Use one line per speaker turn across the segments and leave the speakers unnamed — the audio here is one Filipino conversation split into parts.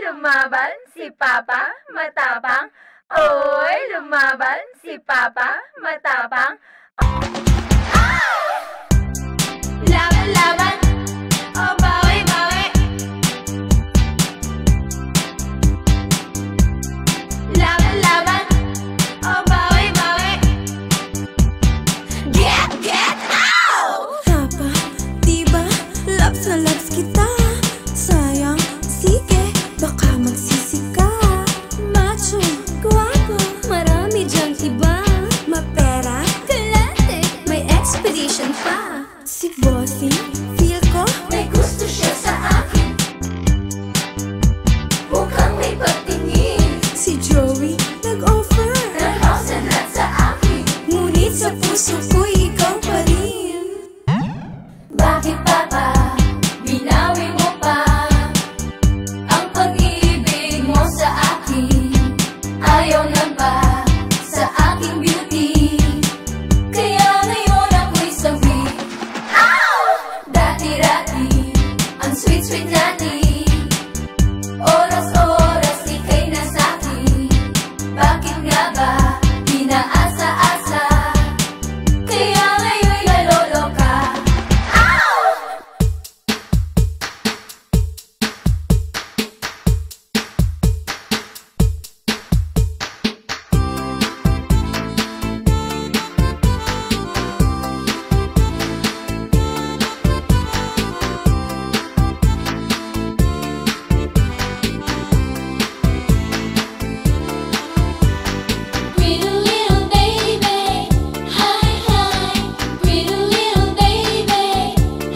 lumaban si Papa, matapang. Oy, lumaban si Papa, matapang. Laban, laban. Oh, bawi, bawi. Laban, laban. Oh, bawi, bawi. Get out!
Papa, diba? Loves na loves kita. Sayang, sige, baka magsisi ka. Macho, guwapo, marami dyang iba. Mapera, galante, may expedition pa. Si Bossy, feel ko
May gusto siya sa akin. Mukhang may pagtingin.
si Joey, nag-offer.
Ng house and lot sa akin.
Ngunit sa puso ko'y ikaw pa rin.
Bakit Papa, binawi mo pa ang pag-ibig mo sa akin? Ayaw na ba sa aking beauty? Kaya ngayon ako'y sawi. Ow! Dati-dati, ang sweet-sweet natin. Oras-oras ika'y nasa'kin. Bakit nga ba pinaasa-asa? Kaya ngayon'y nalolo ka. Ow! Pretty little baby, hi hi. Pretty little baby,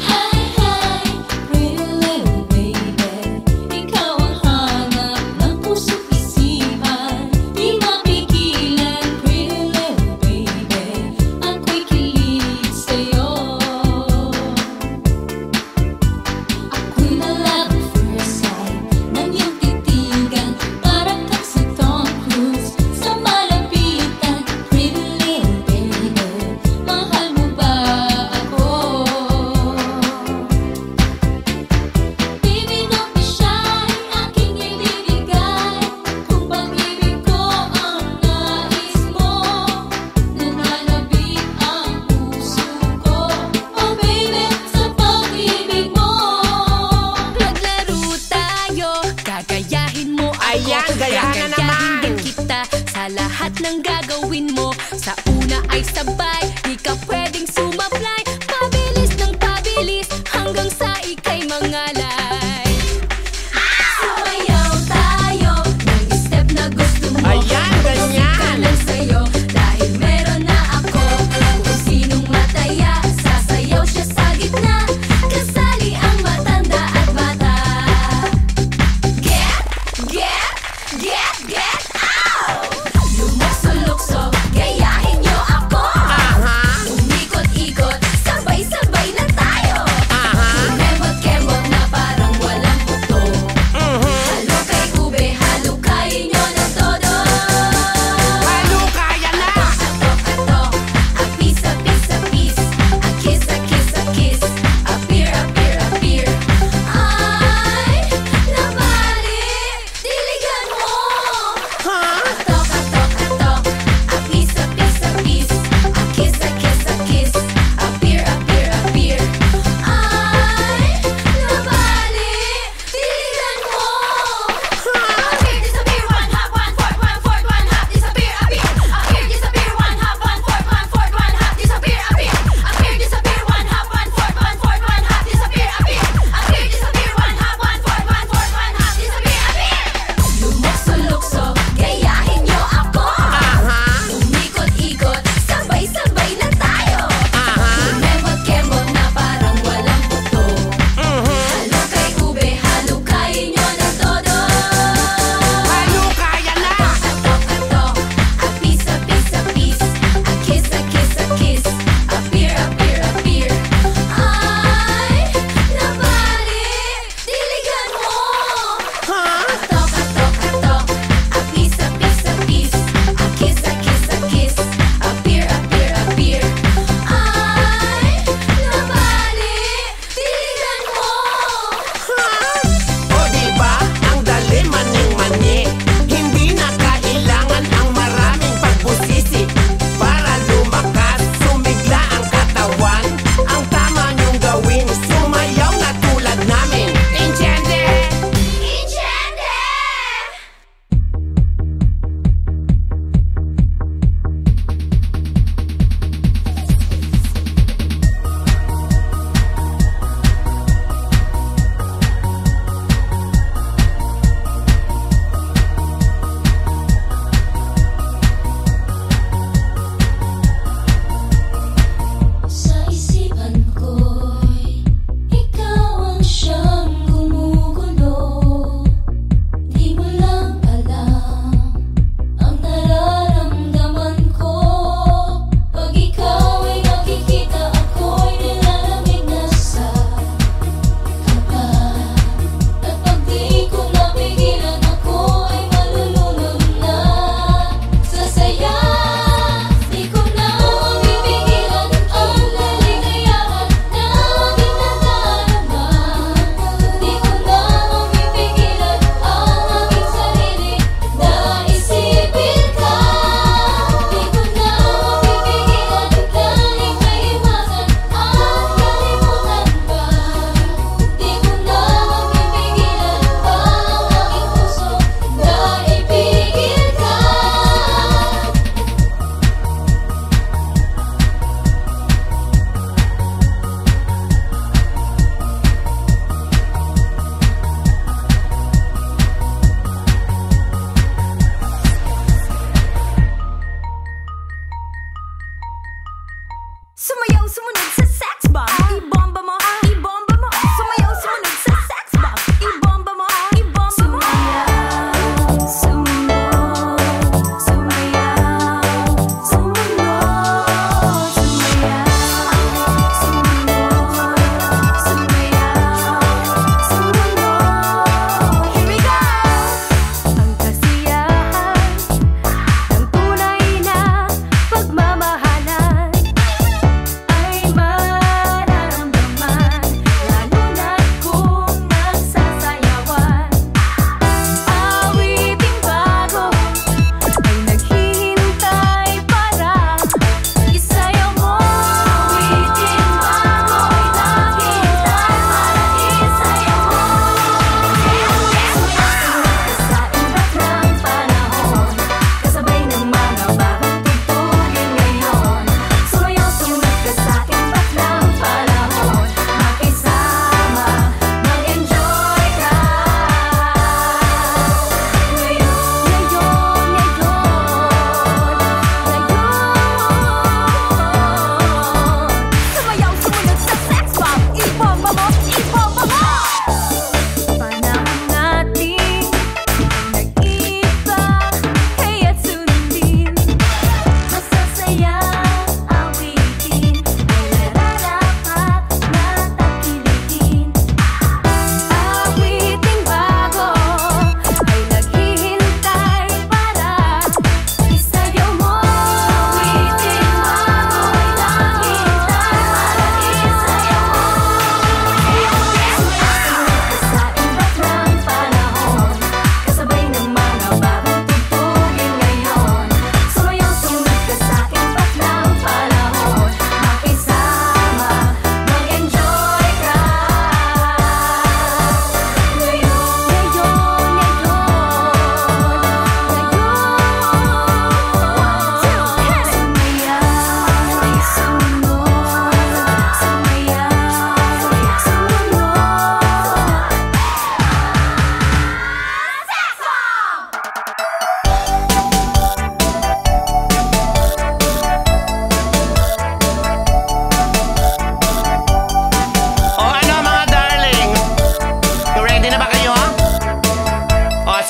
hi hi. Pretty little baby, ikaw ang hanap ng puso't isipan. Di mapigilan, pretty little baby, ako'y kilig sa'yo. Ako'y nalab at first sight ng iyong titigan. Parang kang si Tom Cruise sa malapitan. Pretty little baby, mahal mo ba ako? Baby, don't be shy, aking ibibigay. Kung pag-ibig ko ang nais mo, nananabik ang puso ko. Oh baby, sa pag-ibig mo.
Maglaro tayo, gagayahin mo ako.
Ayan, gayahan na naman.
Gagayahin din kita sa lahat ng gagawin mo. Sa una ay sabay, di ka pwedeng sumablay. Pabilis ng pabilis, hanggang sa ika'y mangalay.
Sumayaw tayo ng step na gusto mo.
Ayan, ganyan.
Ka lang sa'yo dahil meron na ako. Kung sinong mataya, sasayaw siya sa gitna. Kasali ang matanda at bata. Get out! Lumukso-lukso, gayahin niyo ako.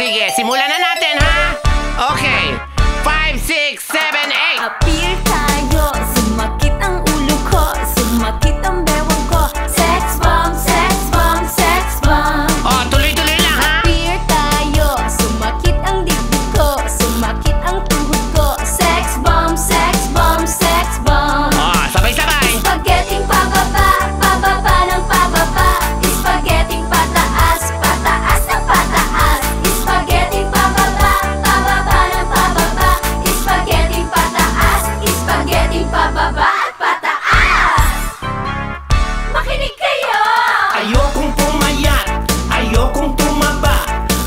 sige, simulan na natin, ha? Okay. 5, 6, 7, 8.
Appear tayo, sumakit ang ulo ko, sumakit ang bewang ko. Sex bomb, sex bomb, sex bomb.
Oh, tuloy-tuloy lang, ha?
Appear tayo, sumakit ang dibdib ko, sumakit ang tuhod ko. Sex bomb, sex bomb, sex bomb.
Oh, sabay-sabay.
Spaghetting pababa, pababa ng pababa. Spaghetting pataas, pataas ng pataas. Spaghetting pababa, pababa ng pababa. Spaghetting pataas, spaghetting pababa at pataas. Makinig kayo!
Ayokong pumayat, ayokong tumaba,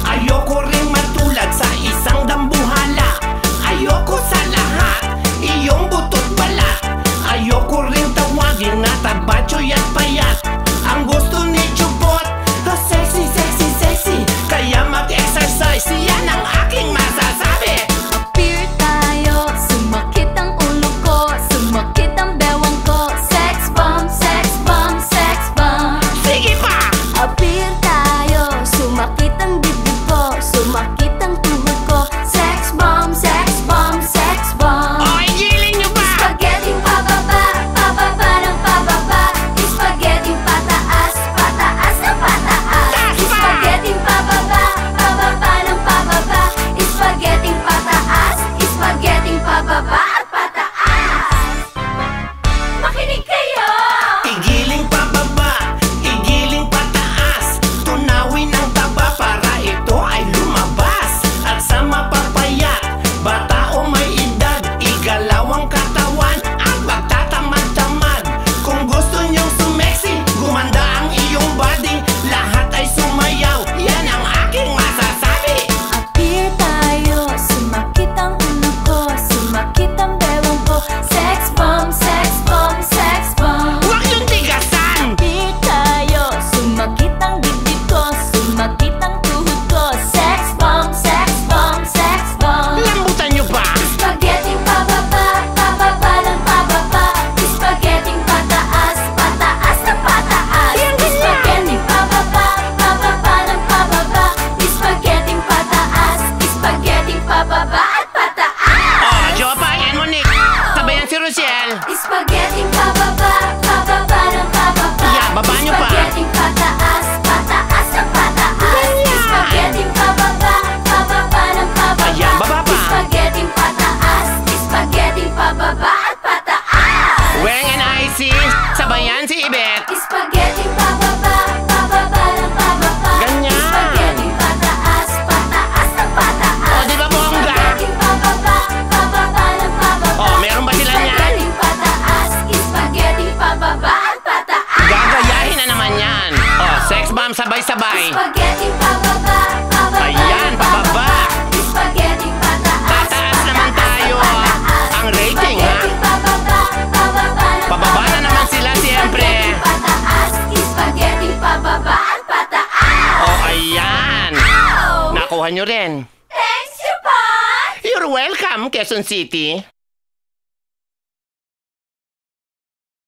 ayoko ring matulad sa isang dambuhala. Ayoko sa lahat, iyong butot balat. Ayoko ring tawagin na tabatsoy at payat. Ang gusto ni Chubot, sexy, sexy, sexy. Kaya mag-exercise, yan ang aking masasabi.
Appear tayo, sumakit ang ulo ko, sumakit ang bewang ko. Sex bomb, sex bomb, sex bomb.
Sige pa!
Appear tayo, sumakit ang dibdib ko, sumakit ang tuhod ko. Sex bomb, sex bomb, sex bomb.
O, igilin nyo ba?
Spaghetting pababa, pababa ng pababa. Spaghetting pataas, pataas ng pataas.
Taas pa!
Spaghetting pababa, pababa ng pababa. Spaghetting pataas, spaghetting pababa at pataas. Makinig kayo!
Igiling pababa, igiling pataas. Tunawin ang taba para ito ay lumabas. At sa mapapayat, bata o may edad, igalaw ang katawan at magtatamad-tamad. Kung gusto niyong sumeksi, gumanda ang iyong body. Lahat ay sumayaw, yan ang aking masasabi.
Appear tayo, sumakit ang ulo ko, sumakit ang bewang ko. Sex bomb, sex bomb, sex bomb.
Huwag yung tigasan!
Appear tayo, sumakit ang dibdib ko, sumakit ang tuhod ko. Sex bomb, sex bomb, sex bomb.
Lambutan niyo ba?
Spaghetting pababa, pababa ng pababa. Spaghetting pataas, pataas ng pataas. Spaghetting pababa, pababa ng pababa. Spaghetting pataas, spaghetting pababa at pataas.
Oh, Jopa and Monique, sabayan si Rochelle.
Spaghetting pababa, pababa ng pababa.
Yeah, baba niyo pa.
Spaghetting pataas, pataas ng pataas. Spaghetting pababa, pababa ng pababa.
Ayan, baba pa.
Spaghetting pataas, spaghetting pababa at pataas.
Weng and Icy, sabayan si Ibet.
Spaghetting pababa, pababa ng pababa.
Ganyan.
Spaghetting pataas, pataas ng pataas.
O, di ba bongga?
Spaghetting pababa, pababa ng pababa.
O, meron ba sila niyan?
Spaghetting pataas, spaghetting pababa at pataas.
Gagayahin na naman yan. Oh, sex bomb sabay-sabay.
Spaghetting pababa, pababa
Ayan,
ng
pababa.
Spaghetting pataas,
Tataas naman
pataas
tayo,
ng pataas.
ang rating, ha?
Spaghetting pababa, pababa ng
Pababa na naman sila, siyempre.
Spaghetting pataas, spaghetting pababa at pataas.
Oh, ayan.
Ow!
Nakuha nyo rin.
Thanks, Japan!
You're welcome, Quezon City.